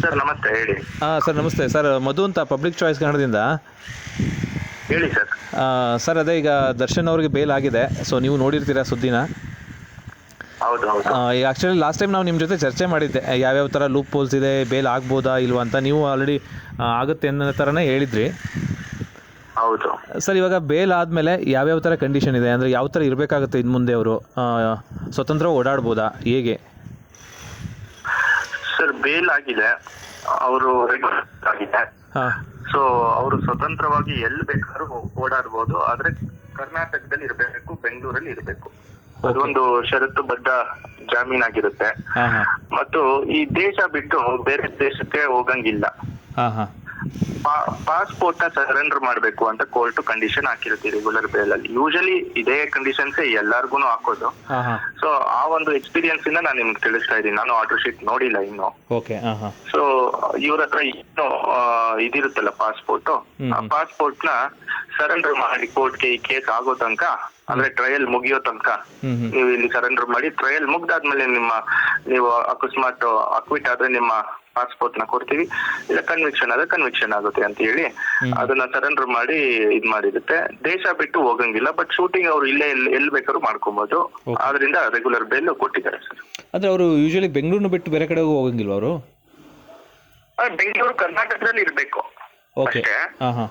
Sir ನಮಸ್ತೆ, ಹೇಳಿ. Sir ನಮಸ್ತೆ ಸರ್, ಮಧು ಅಂತ ಪಬ್ಲಿಕ್ ಚಾಯ್ಸ್ ಕನ್ನಡದಿಂದ. ಹೇಳಿ ಸರ್. ಸರ್ ಅದೇ ಈಗ ದರ್ಶನ್ ಅವ್ರಿಗೆ ಬೇಲ್ ಆಗಿದೆ, ಸೊ ನೀವು ನೋಡಿರ್ತೀರಾ ಸುದ್ದಿನ. ಹೌದು ಹೌದು ಈಗ ಆ್ಯಕ್ಚುಲಿ ಲಾಸ್ಟ್ ಟೈಮ್ ನಾವು ನಿಮ್ಮ ಜೊತೆ ಚರ್ಚೆ ಮಾಡಿದ್ದೆ, ಯಾವ್ಯಾವ ಥರ ಲೂಪ್ ಹೋಲ್ಸ್ ಇದೆ, ಬೇಲ್ ಆಗ್ಬೋದಾ ಇಲ್ವಾ ಅಂತ. ನೀವು ಆಲ್ರೆಡಿ ಆಗುತ್ತೆ ಅನ್ನೋ ಥರನೇ ಹೇಳಿದ್ರಿ. ಹೌದು ಸರ್ ಇವಾಗ ಬೇಲ್ ಆದಮೇಲೆ ಯಾವ್ಯಾವ ಥರ ಕಂಡೀಷನ್ ಇದೆ, ಅಂದರೆ ಯಾವ ಥರ ಇರಬೇಕಾಗುತ್ತೆ ಇನ್ನು ಮುಂದೆ? ಅವರು ಸ್ವತಂತ್ರ ಓಡಾಡ್ಬೋದಾ, ಹೇಗೆ? ಸರ್, ಬೇಲ್ ಆಗಿದೆ, ಅವರು ಆಗಿದೆ. ಹಾಂ. ಸೊ ಅವರು ಸ್ವತಂತ್ರವಾಗಿ ಎಲ್ಲಿ ಬೇಕಾದ್ರೂ ಓಡಾಡ್ಬೋದು, ಆದ್ರೆ ಕರ್ನಾಟಕದಲ್ಲಿ ಇರಬೇಕು, ಬೆಂಗಳೂರಲ್ಲಿ ಇರಬೇಕು. ಅದೊಂದು ಷರತ್ತುಬದ್ಧ ಜಾಮೀನಾಗಿರುತ್ತೆ. ಹಾಂ ಹಾಂ ಮತ್ತು ಈ ದೇಶ ಬಿಟ್ಟು ಬೇರೆ ದೇಶಕ್ಕೆ ಹೋಗಂಗಿಲ್ಲ. ಹಾಂ ಹಾಂ ಪಾಸ್ಪೋರ್ಟ್ ನ ಸರೆಂಡರ್ ಮಾಡಬೇಕು ಅಂತ ಕೋರ್ಟ್ ಕಂಡೀಷನ್ ಹಾಕಿರುತ್ತೆ ರೆಗ್ಯುಲರ್ ಬೇಲ್ ಅಲ್ಲಿ. ಯೂಶಲಿ ಇದೇ ಕಂಡೀಷನ್ಸ್ ಎಲ್ಲಾರ್ಗು ಹಾಕೋದು. ಹಾಂ ಹಾಂ ಸೊ ಆ ಒಂದು ಎಕ್ಸ್ಪೀರಿಯನ್ಸ್ ಇಂದ ನಾನು ನಿಮ್ಗೆ ತಿಳಿಸ್ತಾ ಇದ್ದೀನಿ. ನಾನು ಆರ್ಡರ್ ಶೀಟ್ ನೋಡಿಲ್ಲ ಇನ್ನು. ಓಕೆ. ಹಾಂ ಹಾಂ ಸೊ ಇವ್ರ ಹತ್ರ ಇನ್ನು ಇದಿರುತ್ತಲ್ಲ ಪಾಸ್ಪೋರ್ಟ್, ಆ ಪಾಸ್ಪೋರ್ಟ್ ನ ಸರೆಂಡರ್ ಮಾಡಿ ಕೋರ್ಟ್ಗೆ ಈ ಕೇಸ್ ಆಗೋ ತನಕ, ಅಂದ್ರೆ ಟ್ರಯಲ್ ಮುಗಿಯೋ ತನಕ ನೀವು ಇಲ್ಲಿ ಸರೆಂಡರ್ ಮಾಡಿ, ಟ್ರಯಲ್ ಮುಗ್ದಾದ್ಮೇಲೆ ನೀವು ಅಕಸ್ಮಾತ್ ಅಕ್ವಿಟ್ ಆದ್ರೆ ನಿಮ್ಮ ಪಾಸ್ಪೋರ್ಟ್ ನ ಕೊಡ್ತೀವಿ, ಇಲ್ಲ ಕನ್ವಿಕ್ಷನ್ ಆದ್ರೆ ಕನ್ವಿಕ್ಷನ್ ಆಗುತ್ತೆ ಅಂತ ಹೇಳಿ ಅದನ್ನ ಸರೆಂಡರ್ ಮಾಡಿ ಇದ್ ಮಾಡಿರುತ್ತೆ. ದೇಶ ಬಿಟ್ಟು ಹೋಗಂಗಿಲ್ಲ, ಬಟ್ ಶೂಟಿಂಗ್ ಅವ್ರು ಇಲ್ಲೇ ಎಲ್ಲಿ ಬೇಕಾದ್ರೂ ಮಾಡ್ಕೊಬಹುದು. ಆದ್ರಿಂದ ರೆಗ್ಯುಲರ್ ಬೇಲ್ ಕೊಟ್ಟಿದ್ದಾರೆ ಸರ್. ಅಂದ್ರೆ ಅವರು ಯೂಶಲಿ ಬೆಂಗಳೂರನ್ನ ಬಿಟ್ಟು ಬೇರೆ ಕಡೆ ಹೋಗಂಗಿಲ್ವ ಅವರು? ಬೆಂಗಳೂರು ಕರ್ನಾಟಕದಲ್ಲಿ ಇರ್ಬೇಕು ಓಕೆ. ಅಷ್ಟೇ. ಹಾಂ ಹಾಂ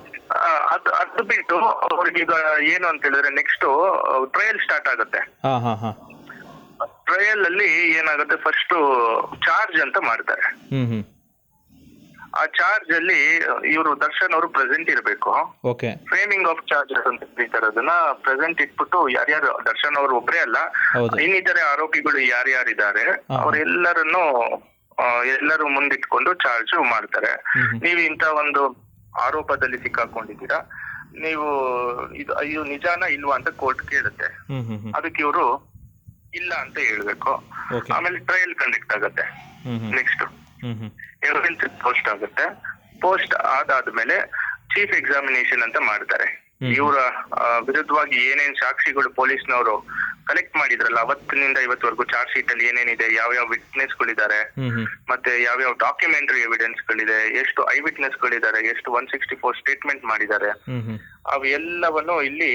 ಅದು ಬಿಟ್ಟು ಅವ್ರಿಗೀಗ ಏನು ಅಂತ ಹೇಳಿದ್ರೆ ನೆಕ್ಸ್ಟ್ ಟ್ರಯಲ್ ಸ್ಟಾರ್ಟ್ ಆಗುತ್ತೆ. ಹಾಂ ಹಾಂ ಹಾಂ ಟ್ರಯಲ್ ಅಲ್ಲಿ ಏನಾಗುತ್ತೆ, ಫಸ್ಟ್ ಚಾರ್ಜ್ ಅಂತ ಮಾಡ್ತಾರೆ. ಹ್ಞೂ ಆ ಚಾರ್ಜ್ ಅಲ್ಲಿ ಇವರು ದರ್ಶನ್ ಅವರು ಪ್ರೆಸೆಂಟ್ ಇರಬೇಕು. ಓಕೆ. ಫ್ರೇಮಿಂಗ್ ಆಫ್ ಚಾರ್ಜಸ್ ಅಂತ ಕರೀತಾರೆ ಅದನ್ನ. ಪ್ರೆಸೆಂಟ್ ಇಟ್ಬಿಟ್ಟು ಯಾರ್ಯಾರು, ದರ್ಶನ್ ಅವರು ಒಬ್ಬರೇ ಅಲ್ಲ, ಇನ್ನಿತರೆ ಆರೋಪಿಗಳು ಯಾರ್ಯಾರಿದ್ದಾರೆ ಅವರೆಲ್ಲರನ್ನು ಎಲ್ಲರೂ ಮುಂದಿಟ್ಕೊಂಡು ಚಾರ್ಜ್ ಮಾಡ್ತಾರೆ. ನೀವು ಇಂತ ಒಂದು ಆರೋಪದಲ್ಲಿ ಸಿಕ್ಕಾಕೊಂಡಿದ್ದೀರಾ, ನೀವು ಇದು ನಿಜಾನ ಇಲ್ವಾ ಅಂತ ಕೋರ್ಟ್ ಕೇಳುತ್ತೆ. ಅದಕ್ಕೆ ಇವರು ಇಲ್ಲ ಅಂತ ಹೇಳ್ಬೇಕು. ಆಮೇಲೆ ಟ್ರಯಲ್ ಕಂಡಕ್ಟ್ ಆಗುತ್ತೆ. ನೆಕ್ಸ್ಟ್ ಎವಿಡೆನ್ಸ್ ಪೋಸ್ಟ್ ಆಗುತ್ತೆ. ಪೋಸ್ಟ್ ಆದಾದ್ಮೇಲೆ ಚೀಫ್ ಎಕ್ಸಾಮಿನೇಷನ್ ಅಂತ ಮಾಡ್ತಾರೆ. ಇವರ ವಿರುದ್ಧವಾಗಿ ಏನೇನ್ ಸಾಕ್ಷಿಗಳು ಪೊಲೀಸ್ನವರು ಕಲೆಕ್ಟ್ ಮಾಡಿದ್ರಲ್ಲ ಅವತ್ತಿನಿಂದ ಇವತ್ತವರೆಗೂ ಚಾರ್ಜ್ ಶೀಟ್ ಅಲ್ಲಿ ಏನೇನಿದೆ, ಯಾವ್ಯಾವ ವಿಟ್ನೆಸ್ ಗಳಿದ್ದಾರೆ, ಮತ್ತೆ ಯಾವ್ಯಾವ ಡಾಕ್ಯುಮೆಂಟರಿ ಎವಿಡೆನ್ಸ್ ಗಳಿದೆ, ಎಷ್ಟು ಐ ವಿಟ್ನೆಸ್ ಗಳಿದ್ದಾರೆ, ಎಷ್ಟು 164 ಸ್ಟೇಟ್ಮೆಂಟ್ ಮಾಡಿದ್ದಾರೆ, ಅವೆಲ್ಲವನ್ನು ಇಲ್ಲಿ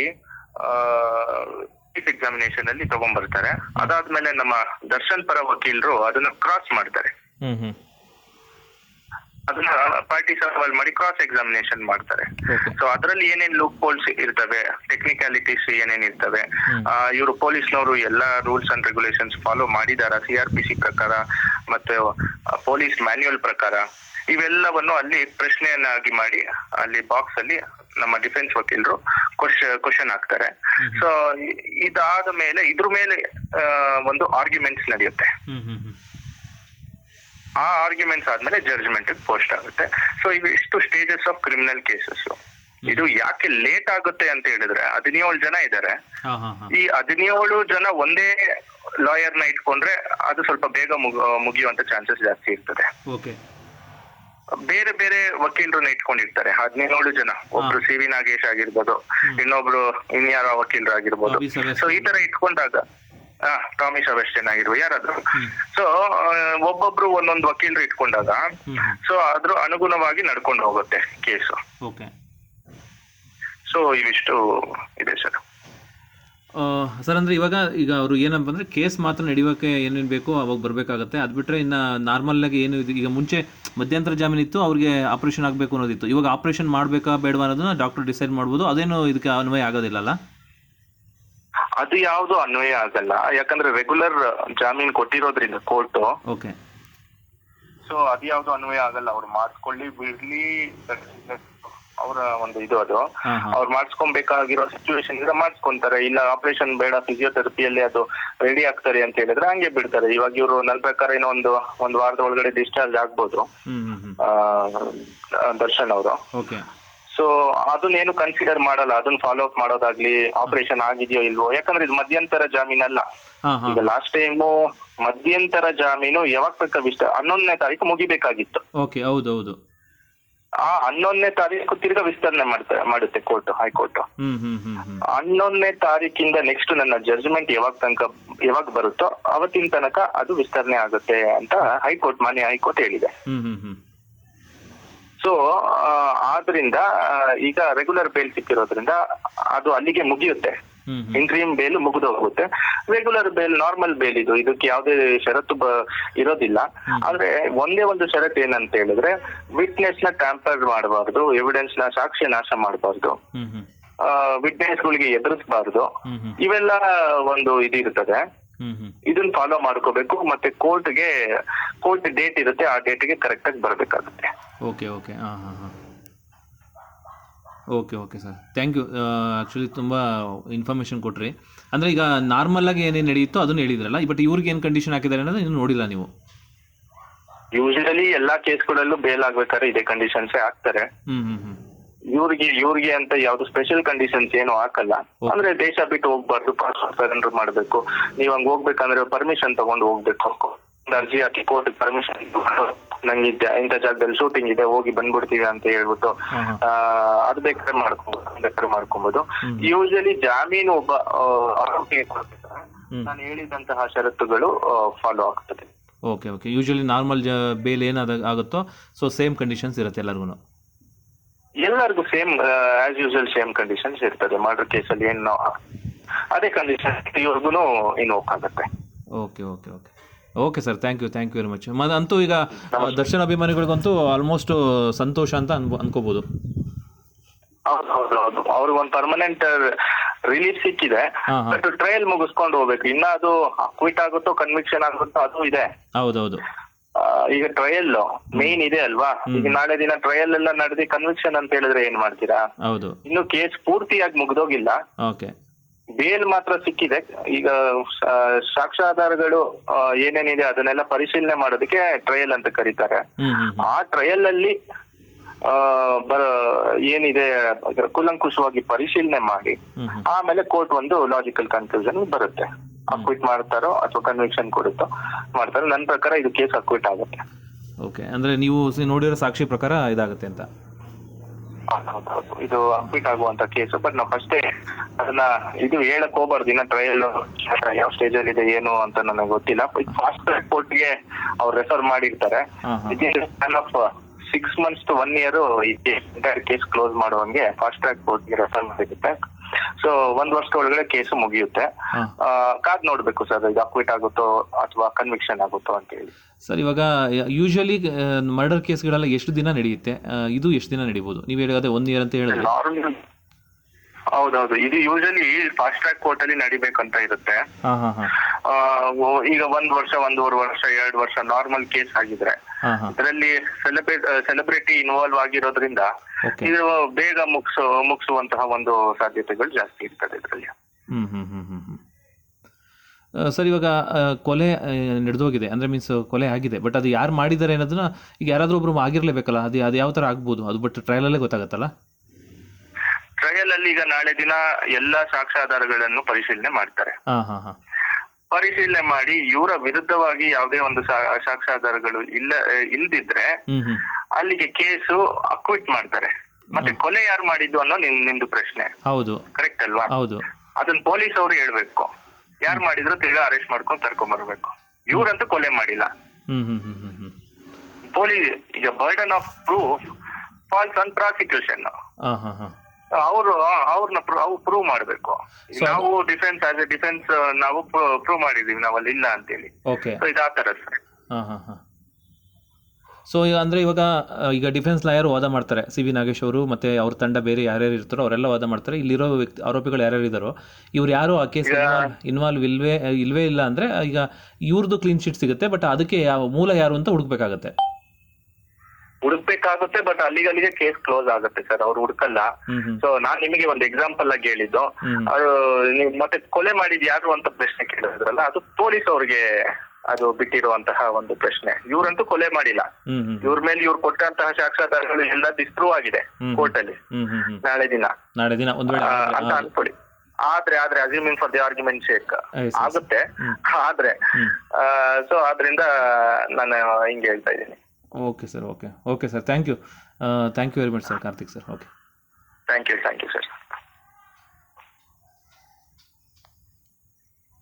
ಚೀಫ್ ಎಕ್ಸಾಮಿನೇಷನ್ ಅಲ್ಲಿ ತಗೊಂಡ್ಬರ್ತಾರೆ. ಅದಾದ್ಮೇಲೆ ನಮ್ಮ ದರ್ಶನ್ ಪರ ವಕೀಲರು ಅದನ್ನ ಕ್ರಾಸ್ ಮಾಡ್ತಾರೆ. ಅದನ್ನ ಪಾರ್ಟಿ ಸವಾಲ್ ಮಾಡಿ ಕ್ರಾಸ್ ಎಕ್ಸಾಮಿನೇಷನ್ ಮಾಡ್ತಾರೆ. ಸೊ ಅದ್ರಲ್ಲಿ ಏನೇನ್ ಲೂಪ್ ಹೋಲ್ಸ್ ಇರ್ತವೆ, ಟೆಕ್ನಿಕ್ಯಾಲಿಟೀಸ್ ಏನೇನ್ ಇರ್ತವೆ, ಇವರು ಪೊಲೀಸ್ನವರು ಎಲ್ಲಾ ರೂಲ್ಸ್ ಅಂಡ್ ರೆಗ್ಯುಲೇಷನ್ಸ್ ಫಾಲೋ ಮಾಡಿದಾರ, CRPC ಪ್ರಕಾರ ಮತ್ತೆ ಪೊಲೀಸ್ ಮ್ಯಾನ್ಯುಯಲ್ ಪ್ರಕಾರ, ಇವೆಲ್ಲವನ್ನು ಅಲ್ಲಿ ಪ್ರಶ್ನೆಯನ್ನಾಗಿ ಮಾಡಿ ಅಲ್ಲಿ ಬಾಕ್ಸ್ ಅಲ್ಲಿ ನಮ್ಮ ಡಿಫೆನ್ಸ್ ವಕೀಲರು ಕ್ವಶನ್ ಹಾಕ್ತಾರೆ. ಸೊ ಇದಾದ ಮೇಲೆ ಇದ್ರ ಮೇಲೆ ಒಂದು ಆರ್ಗ್ಯುಮೆಂಟ್ಸ್ ನಡೆಯುತ್ತೆ. ಆ ಆರ್ಗ್ಯುಮೆಂಟ್ಸ್ ಆದ್ಮೇಲೆ ಜಡ್ಜ್ಮೆಂಟ್ ಪೋಸ್ಟ್ ಆಗುತ್ತೆ. ಸೊ ಇವಿಷ್ಟು ಸ್ಟೇಜಸ್ ಆಫ್ ಕ್ರಿಮಿನಲ್ ಕೇಸಸ್. ಇದು ಯಾಕೆ ಲೇಟ್ ಆಗುತ್ತೆ ಅಂತ ಹೇಳಿದ್ರೆ 17 ಜನ ಇದ್ದಾರೆ. ಈ 17 ಜನ ಒಂದೇ ಲಾಯರ್ ನ ಇಟ್ಕೊಂಡ್ರೆ ಅದು ಸ್ವಲ್ಪ ಬೇಗ ಮುಗಿಯುವಂತ ಚಾನ್ಸಸ್ ಜಾಸ್ತಿ ಇರ್ತದೆ. ಬೇರೆ ಬೇರೆ ವಕೀಲರನ್ನ ಇಟ್ಕೊಂಡಿರ್ತಾರೆ 17 ಜನ. ಒಬ್ರು CV ನಾಗೇಶ್ ಆಗಿರ್ಬೋದು, ಇನ್ನೊಬ್ರು ಇನ್ಯಾರ ವಕೀಲರು ಆಗಿರ್ಬೋದು. ಸೊ ಈ ತರ ಇಟ್ಕೊಂಡಾಗ ಟಾಮಿ ಸೆಬಾಸ್ಟಿಯನ್ ಆಗಿರುವ ಯಾರಾದ್ರು, ಸೊ ಒಬ್ಬೊಬ್ರು ಒಂದೊಂದು ವಕೀಲರು ಇಟ್ಕೊಂಡಾಗ ಸೊ ಅದ್ರ ಅನುಗುಣವಾಗಿ ನಡ್ಕೊಂಡು ಹೋಗುತ್ತೆ ಕೇಸು. ಸೊ ಇವಿಷ್ಟು ಇದೆ ಸರ್. ಸರ್ ಅಂದರೆ ಈಗ ಅವರು ಏನಪ್ಪ ಅಂದರೆ ಕೇಸ್ ಮಾತ್ರ ನಡೆಯೋಕೆ ಏನೇನು ಬೇಕೋ ಅವಾಗ ಬರಬೇಕಾಗತ್ತೆ. ಅದು ಬಿಟ್ಟರೆ ಇನ್ನು ನಾರ್ಮಲ್ಲಾಗಿ ಏನು ಇದು, ಈಗ ಮುಂಚೆ ಮಧ್ಯಂತರ ಜಾಮೀನು ಇತ್ತು, ಅವ್ರಿಗೆ ಆಪ್ರೇಷನ್ ಆಗಬೇಕು ಅನ್ನೋದಿತ್ತು. ಇವಾಗ ಆಪ್ರೇಷನ್ ಮಾಡಬೇಕಾ ಬೇಡವಾ ಅನ್ನೋದನ್ನ ಡಾಕ್ಟರ್ ಡಿಸೈಡ್ ಮಾಡ್ಬೋದು. ಅದೇನು ಇದಕ್ಕೆ ಅನ್ವಯ ಆಗೋದಿಲ್ಲಲ್ಲ? ಅದು ಯಾವುದು ಅನ್ವಯ ಆಗಲ್ಲ, ಯಾಕಂದ್ರೆ ರೆಗ್ಯುಲರ್ ಜಾಮೀನ್ ಕೊಟ್ಟಿರೋದ್ರಿಂದ ಕೋರ್ಟ್. ಓಕೆ. ಸೊ ಅದು ಯಾವ್ದು ಅನ್ವಯ ಆಗಲ್ಲ. ಅವ್ರು ಮಾಡಿಸ್ಕೊಳ್ಳಿ ಬಿಡ್ಲಿ, ಅವರ ಒಂದು ಇದು. ಅದು ಅವ್ರು ಮಾಡಿಸ್ಕೊಬೇಕಾಗಿರೋ ಸಿಚುವೇಶನ್ ಇದ್ರೆ ಮಾಡಿಸ್ಕೊಂತಾರೆ, ಇಲ್ಲ ಆಪರೇಷನ್ ಬೇಡ ಫಿಸಿಯೋಥೆರಪಿಯಲ್ಲಿ ಅದು ರೆಡಿ ಆಗ್ತಾರೆ ಅಂತ ಹೇಳಿದ್ರೆ ಹಂಗೆ ಬಿಡ್ತಾರೆ. ಇವಾಗ ಇವರು ನನ್ನ ಪ್ರಕಾರ ಏನೋ ಒಂದು ವಾರದ ಒಳಗಡೆ ಡಿಸ್ಚಾರ್ಜ್ ಆಗ್ಬೋದು ದರ್ಶನ್ ಅವರು. ಸೊ ಅದನ್ನೇನು ಕನ್ಸಿಡರ್ ಮಾಡಲ್ಲ, ಅದನ್ನ ಫಾಲೋ ಅಪ್ ಮಾಡೋದಾಗ್ಲಿ, ಆಪರೇಷನ್ ಆಗಿದೆಯೋ ಇಲ್ವೋ. ಯಾಕಂದ್ರೆ ಇದು ಮಧ್ಯಂತರ ಜಾಮೀನಲ್ಲ. ಈಗ ಲಾಸ್ಟ್ ಟೈಮು ಮಧ್ಯಂತರ ಜಾಮೀನು ಯಾವಾಗ ಬೇಕಾಗಿಷ್ಟ 11ನೇ ತಾರೀಕು ಮುಗಿಬೇಕಾಗಿತ್ತು. ಆ 11ನೇ ತಾರೀಕು ತಿರ್ಗಾ ವಿಸ್ತರಣೆ ಮಾಡುತ್ತೆ ಕೋರ್ಟ್, ಹೈಕೋರ್ಟ್. 11ನೇ ತಾರೀಕಿಂದ ನೆಕ್ಸ್ಟ್ ನನ್ನ ಜಡ್ಜ್ಮೆಂಟ್ ಯಾವಾಗ ಬರುತ್ತೋ ಅವತ್ತಿನ ತನಕ ಅದು ವಿಸ್ತರಣೆ ಆಗುತ್ತೆ ಅಂತ ಮಾನ್ಯ ಹೈಕೋರ್ಟ್ ಹೇಳಿದೆ. ಸೊ ಆದ್ರಿಂದ ಈಗ ರೆಗ್ಯುಲರ್ ಬೇಲ್ ಸಿಕ್ಕಿರೋದ್ರಿಂದ ಅದು ಅಲ್ಲಿಗೆ ಮುಗಿಯುತ್ತೆ. ಇಂಟ್ರೀಮ್ ಬೇಲ್ ಮುಗಿದು ಹೋಗುತ್ತೆ. ರೆಗ್ಯುಲರ್ ಬೇಲ್ ನಾರ್ಮಲ್ ಬೇಲ್ ಇದಕ್ಕೆ ಯಾವುದೇ ಷರತ್ತು ಇರೋದಿಲ್ಲ. ಆದ್ರೆ ಒಂದೇ ಒಂದು ಷರತ್ತು ಏನಂತ ಹೇಳಿದ್ರೆ, ವಿಟ್ನೆಸ್ ನ ಟ್ಯಾಂಪರ್ ಮಾಡಬಾರ್ದು, ಎವಿಡೆನ್ಸ್ ನ ಸಾಕ್ಷ್ಯ ನಾಶ ಮಾಡಬಾರ್ದು, ವಿಟ್ನೆಸ್ ಗಳಿಗೆ ಎದುರಿಸಬಾರ್ದು. ಇವೆಲ್ಲ ಒಂದು ಇದಿರ್ತದೆ. ಇದನ್ನ ಫಾಲೋ ಮಾಡ್ಕೋಬೇಕು. ಮತ್ತೆ ಕೋರ್ಟ್ ಡೇಟ್ ಇರುತ್ತೆ, ಆ ಡೇಟ್ಗೆ ಕರೆಕ್ಟ್ ಆಗಿ ಬರ್ಬೇಕಾಗುತ್ತೆ. Okay okay okay okay sir, thank you. Actually ತುಂಬ ಇನ್ಫಾರ್ಮೇಷನ್ ಕೊಟ್ರಿ. ಅಂದರೆ ಈಗ ನಾರ್ಮಲಾಗಿ ಏನೇನು ನಡೆಯುತ್ತೋ ಅದನ್ನು ಹೇಳಿದ್ರಲ್ಲ, ಬಟ್ ಇವ್ರಿಗೆ ಏನು ಕಂಡೀಷನ್ ಹಾಕಿದ್ದಾರೆ ಅನ್ನೋದು ಇನ್ನೂ ನೋಡಿಲ್ಲ ನೀವು? ಯೂಶಲಿ ಎಲ್ಲಾ ಕೇಸ್ಗಳಲ್ಲೂ ಬೇಲ್ ಆಗ್ಬೇಕಾದ್ರೆ ಇದೇ ಕಂಡೀಷನ್ಸ್ ಹಾಕ್ತಾರೆ. ಇವ್ರಿಗೆ ಅಂತ ಯಾವ್ದು ಸ್ಪೆಷಲ್ ಕಂಡೀಷನ್ಸ್ ಏನು ಹಾಕಲ್ಲ. ಅಂದ್ರೆ ದೇಶ ಬಿಟ್ಟು ಹೋಗ್ಬಾರ್ದು, ಪಾಸ್ಪೋರ್ಟ್ ಸರೆಂಡರ್ ಮಾಡ್ಬೇಕು, ನೀವ್ ಹಂಗ ಹೋಗ್ಬೇಕಂದ್ರೆ ಪರ್ಮಿಷನ್ ತಗೊಂಡು ಹೋಗ್ಬೇಕು, ಅರ್ಜಿ ಹಾಕಿ ಕೋರ್ಟ್ ಪರ್ಮಿಷನ್ ನಂಗೆ ಇಂಥ ಜಾಗದಲ್ಲಿ ಶೂಟಿಂಗ್ ಇದೆ, ಹೋಗಿ ಬಂದ್ಬಿಡ್ತೀವಿ ಅಂತ ಹೇಳ್ಬಿಟ್ಟು ಅದ್ ಬೇಕಾದ್ರೆ ಮಾಡ್ಕೊಬಹುದು. ಯೂಶಲಿ ಜಾಮೀನು ಒಬ್ಬ ಆರೋಪಿಗೆ ಕೊಡ್ಬೇಕಾದ್ರೆ ನಾನು ಹೇಳಿದಂತಹ ಷರತ್ತುಗಳು ಫಾಲೋ ಆಗ್ತದೆ. Okay okay usually normal bail ಏನಾಗುತ್ತೋ ಸೊ ಸೇಮ್ ಕಂಡೀಷನ್ಸ್ ಇರುತ್ತೆ ಎಲ್ಲರಿಗೂ same as usual same conditions ಇರ್ತದೆ. ಮರ್ಡರ್ ಕೇಸಲ್ಲಿ ಏನು ಅದೇ ಕಂಡೀಷನ್ ಇವ್ರಿಗೂ ಇನ್ವೋಕ್ ಆಗುತ್ತೆ. Okay okay okay okay sir, thank you very much. ಅಂತೂ ಈಗ ದರ್ಶನ್ ಅಭಿಮಾನಿಗಳಿಗಂತೂ ಆಲ್ಮೋಸ್ಟ್ ಸಂತೋಷ ಅಂತ ಅನ್ಕೋಬಹುದು. ಹೌದು, ಅವ್ರಿಗೆ ಒಂದು ಪರ್ಮನೆಂಟ್ ರಿಲೀಫ್ ಸಿಕ್ಕಿದೆ. ಬಟ್ ಟ್ರಯಲ್ ಮುಗಿಸ್ಕೊಂಡು ಹೋಗ್ಬೇಕು. ಇನ್ನ ಅದು ಕ್ವಿಟ್ ಆಗುತ್ತೋ ಕನ್ವಿಕ್ಷನ್ ಆಗುತ್ತೋ ಅದು ಇದೆ. ಹೌದೌದು, ಈಗ ಟ್ರಯಲ್ ಮೇನ್ ಇದೆ ಅಲ್ವಾ. ಈಗ ನಾಳೆ ದಿನ ಟ್ರಯಲ್ ಎಲ್ಲ ನಡೆದಿ ಕನ್ವಿಕ್ಷನ್ ಅಂತ ಹೇಳಿದ್ರೆ ಏನ್ ಮಾಡ್ತೀರಾ? ಹೌದು, ಇನ್ನು ಕೇಸ್ ಪೂರ್ತಿಯಾಗಿ ಮುಗ್ದೋಗಿಲ್ಲ. ಓಕೆ, ಬೇಲ್ ಮಾತ್ರ ಸಿಕ್ಕಿದೆ. ಈಗ ಸಾಕ್ಷ್ಯಾಧಾರಗಳು ಏನೇನಿದೆ ಅದನ್ನೆಲ್ಲ ಪರಿಶೀಲನೆ ಮಾಡೋದಕ್ಕೆ ಟ್ರಯಲ್ ಅಂತ ಕರೀತಾರೆ. ಆ ಟ್ರಯಲ್ ಅಲ್ಲಿ ಏನಿದೆ ಕೂಲಂಕುಷವಾಗಿ ಪರಿಶೀಲನೆ ಮಾಡಿ ಆಮೇಲೆ ಕೋರ್ಟ್ ಒಂದು ಲಾಜಿಕಲ್ ಕನ್ಕ್ಲೂಷನ್ ಬರುತ್ತೆ. ಅಕ್ವಿಟ್ ಮಾಡ್ತಾರೋ ಅಥವಾ ಕನ್ವಿಕ್ಷನ್ ಕೊಡುತ್ತೋ ಮಾಡ್ತಾರೋ. ನನ್ನ ಪ್ರಕಾರ ಇದು ಕೇಸ್ ಅಕ್ವಿಟ್ ಆಗುತ್ತೆ. ಓಕೆ, ಅಂದ್ರೆ ನೀವು ನೋಡಿರೋ ಸಾಕ್ಷಿ ಪ್ರಕಾರ ಇದಾಗುತ್ತೆ ಅಂತ? ಹೌದು, ಇದು ಅಕ್ವಿಟ್ ಆಗುವಂತ ಕೇಸು. ಬಟ್ ನಾವು ಫಸ್ಟೇ ಅದನ್ನ ಇದು ಹೇಳಕ್ ಹೋಗ್ಬಾರ್ದು. ಇನ್ನ ಟ್ರಯಲ್ ಯಾವ ಸ್ಟೇಜ್ ಅಲ್ಲಿ ಇದೆ ಏನು ಅಂತ ನನಗೆ ಗೊತ್ತಿಲ್ಲ. ಫಾಸ್ಟ್ ಟ್ರ್ಯಾಕ್ ಕೋರ್ಟ್ಗೆ ಅವ್ರು ರೆಫರ್ ಮಾಡಿರ್ತಾರೆ. 6 months to 1 year ಈ ಕೇಸ್ ಕ್ಲೋಸ್ ಮಾಡುವಂಗೆ ಫಾಸ್ಟ್ ಟ್ರ್ಯಾಕ್ ಕೋರ್ಟ್ಗೆ ರೆಫರ್ ಮಾಡಿರುತ್ತೆ. ಸೊ 1 ವರ್ಷದ ಒಳಗಡೆ ಕೇಸು ಮುಗಿಯುತ್ತೆ. ಕಾದ್ ನೋಡ್ಬೇಕು ಸರ್, ಇದು ಅಕ್ವಿಟ್ ಆಗುತ್ತೋ ಅಥವಾ ಕನ್ವಿಕ್ಷನ್ ಆಗುತ್ತೋ ಅಂತ ಹೇಳಿ. ಸರ್, ಇವಾಗ ಯೂಶಲಿ ಮರ್ಡರ್ ಕೇಸ್ಗಳೆಲ್ಲ ಎಷ್ಟು ದಿನ ನಡೆಯುತ್ತೆ? ಇದು ಎಷ್ಟು ದಿನ ನಡೀಬಹುದು? ನೀವು ಹೇಳಿದ್ರೆ 1 year ಅಂತ ಹೇಳಿದ್ರೆ. ಹೌದೌದು, ಇದು ಯೂಶಲಿ ಫಾಸ್ಟ್ ಟ್ರ್ಯಾಕ್ ಕೋರ್ಟ್ ಅಲ್ಲಿ ನಡಿಬೇಕಂತ ಇರುತ್ತೆ. ಈಗ 1 ವರ್ಷ, 1.5 ವರ್ಷ, 2 ವರ್ಷ ನಾರ್ಮಲ್ ಕೇಸ್ ಆಗಿದ್ರೆ ಇದರಲ್ಲಿ ಸೆಲೆಬ್ರಿಟಿ ಇನ್ವಾಲ್ವ್ ಆಗಿರೋದ್ರಿಂದ ಇದು ಬೇಗ ಮುಗಿಸುವಂತಹ ಒಂದು ಸಾಧ್ಯತೆಗಳು ಜಾಸ್ತಿ ಇರ್ತದೆ ಇದರಲ್ಲಿ. ಸರ್, ಇವಾಗ ಕೊಲೆ ನಡೆದೋಗಿದೆ ಅಂದ್ರೆ ಮೀನ್ಸ್ ಕೊಲೆ ಆಗಿದೆ, ಬಟ್ ಅದು ಯಾರು ಮಾಡಿದ್ದಾರೆ ಅನ್ನೋದನ್ನ ಈಗ ಯಾರಾದ್ರೂ ಒಬ್ರು ಆಗಿರ್ಲೇಬೇಕಲ್ಲ, ಅದು ಯಾವ ತರ ಆಗ್ಬೋದು ಅದು? ಬಟ್ ಟ್ರಯಲ್ ಅಲ್ಲೇ ಗೊತ್ತಾಗತ್ತಲ್ಲ. ಟ್ರಯಲ್ ಅಲ್ಲಿ ಈಗ ನಾಳೆ ದಿನ ಎಲ್ಲಾ ಸಾಕ್ಷ್ಯಾಧಾರಗಳನ್ನು ಪರಿಶೀಲನೆ ಮಾಡ್ತಾರೆ. ಪರಿಶೀಲನೆ ಮಾಡಿ ಇವರ ವಿರುದ್ಧವಾಗಿ ಯಾವುದೇ ಒಂದು ಸಾಕ್ಷ್ಯಾಧಾರಗಳು ಇಲ್ದಿದ್ರೆ ಅಲ್ಲಿಗೆ ಕೇಸು ಅಕ್ವಿಟ್ ಮಾಡ್ತಾರೆ. ಮತ್ತೆ ಕೊಲೆ ಯಾರು ಮಾಡಿದ್ದು ಅನ್ನೋ ನಿಮ್ದು ಪ್ರಶ್ನೆ. ಹೌದು, ಕರೆಕ್ಟ್ ಅಲ್ವಾ? ಹೌದು, ಅದನ್ನ ಪೊಲೀಸ್ ಅವರು ಹೇಳ್ಬೇಕು. ಯಾರು ಮಾಡಿದ್ರು ತಿರ್ಗಾ ಅರೆಸ್ಟ್ ಮಾಡ್ಕೊಂಡು ಕರ್ಕೊಂಡ್ ಬರ್ಬೇಕು. ಇವ್ರಂತೂ ಕೊಲೆ ಮಾಡಿಲ್ಲ. ಪೊಲೀಸ್ ಈಗ burden of proof falls on prosecution. ಅವ್ರನ್ನ ಪ್ರೂವ್ ಮಾಡ್ಬೇಕು. ನಾವು ಡಿಫೆನ್ಸ್ ಆಸ್ ಎ ಡಿಫೆನ್ಸ್ ನಾವು ಪ್ರೂವ್ ಮಾಡಿದೀವಿ ನಾವಲ್ಲಿ ಇಲ್ಲ ಅಂತೇಳಿ. ಇದು ಆ ತರ ಸರ್. ಸೊ ಅಂದ್ರೆ ಈಗ ಡಿಫೆನ್ಸ್ ಲಾಯರ್ ವಾದ ಮಾಡ್ತಾರೆ. ಸಿ.ವಿ. ನಾಗೇಶ್ ಅವರು ಮತ್ತೆ ಅವ್ರ ತಂಡ ಬೇರೆ ಯಾರ್ಯಾರು ಇರ್ತಾರೋ ಅವರೆಲ್ಲ ವಾದ ಮಾಡ್ತಾರೆ. ಇಲ್ಲಿರೋ ಆರೋಪಿಗಳು ಯಾರ್ಯಾರು ಇದ್ದಾರೋ ಇವ್ರು ಯಾರು ಆ ಕೇಸ್ ಇನ್ವಾಲ್ವ್ ಇಲ್ವೇ ಇಲ್ಲ ಅಂದ್ರೆ ಈಗ ಇವ್ರದ್ದು ಕ್ಲೀನ್ ಶೀಟ್ ಸಿಗುತ್ತೆ. ಬಟ್ ಅದಕ್ಕೆ ಮೂಲ ಯಾರು ಅಂತ ಹುಡುಕ್ಬೇಕಾಗತ್ತೆ. ಬಟ್ ಅಲ್ಲಿಗೆ ಕೇಸ್ ಕ್ಲೋಸ್ ಆಗುತ್ತೆ ಸರ್. ಅವ್ರು ಹುಡುಕಲ್ಲ. ಸೊ ನಾನ್ ನಿಮಗೆ ಒಂದು ಎಕ್ಸಾಂಪಲ್ ಆಗಿ ಹೇಳಿದ್ದು, ನೀವು ಮತ್ತೆ ಕೊಲೆ ಮಾಡಿದ್ ಯಾರು ಅಂತ ಪ್ರಶ್ನೆ ಕೇಳಿದ್ರಲ್ಲ, ಅದು ಪೊಲೀಸ್ ಅವ್ರಿಗೆ ಅದು ಬಿಟ್ಟಿರುವಂತಹ ಒಂದು ಪ್ರಶ್ನೆ. ಇವ್ರಂತೂ ಕೊಲೆ ಮಾಡಿಲ್ಲ. ಇವ್ರ ಮೇಲೆ ಇವ್ರು ಕೊಟ್ಟಂತಹ ಸಾಕ್ಷ್ಯಾಧಾರಗಳು ಎಲ್ಲ ಡಿಸ್ಪ್ರೂವ್ ಆಗಿದೆ ಕೋರ್ಟ್ ಅಲ್ಲಿ. ನಾಳೆ ದಿನ ಅಂತ ಅನ್ಕೊಳ್ಳಿ. ಆದ್ರೆ assuming for the argument sake ಆಗುತ್ತೆ. ಆದ್ರೆ ಸೊ ಆದ್ರಿಂದ ನಾನು ಹಿಂಗೆ ಹೇಳ್ತಾ ಇದ್ದೀನಿ. Okay sir, okay sir, thank you. Thank you very much sir Karthik sir. Okay, thank you sir.